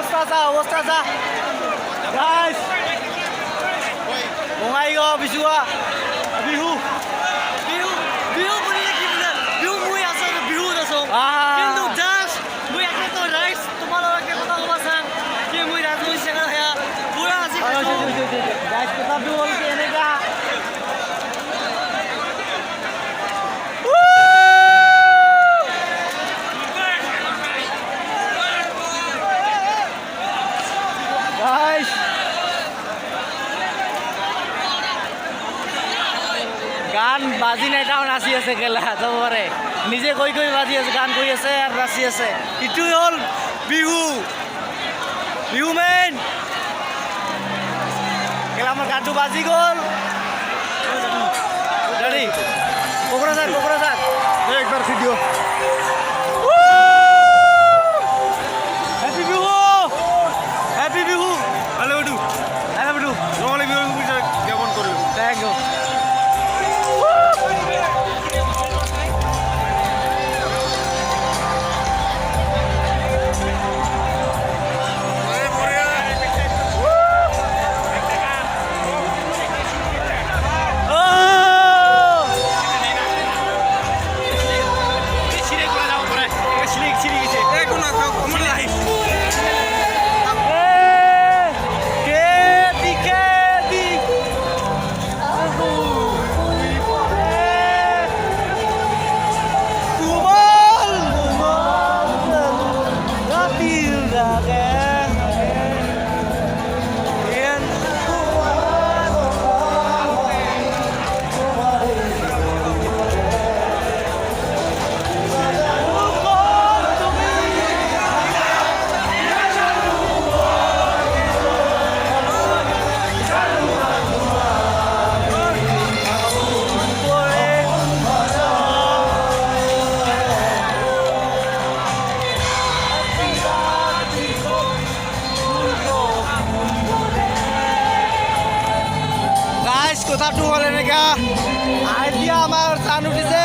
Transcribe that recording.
অৱস্থা চা গাইছ বঙাইগাঁও বিচুৱা বিহু বিহু বিহু বুলিলে কি বোলে বিহু মই আছো বিহুত আছো কিন্তু জাষ্ট মই একটা ৰাইট তোমালোকে কথা ক'বা চাম কি মই ৰাজমৈ চেঙা হেয়া পুৰা আজি গাইছ কথাটো হ'ল কি এনেকা গান বাজি নাই তাও নাচি আছে কেলা যাব পাৰে নিজে কৈ বাজি আছে গান কৰি আছে আৰু নাচি আছে ইটোই হ'ল বিহু বিহু মেইন কেলা আমাৰ গানটো বাজি গ'ল ৰেডি কোকৰাঝাৰ একবাৰ video' happy Bihu happy Bihu hello বটু রঙালী বিহুর বিষয়ে জ্ঞাপন করল থ্যাংক ইউ কথাটো হ'ল এনেকা এতিয়া আমাৰ চান উঠিছে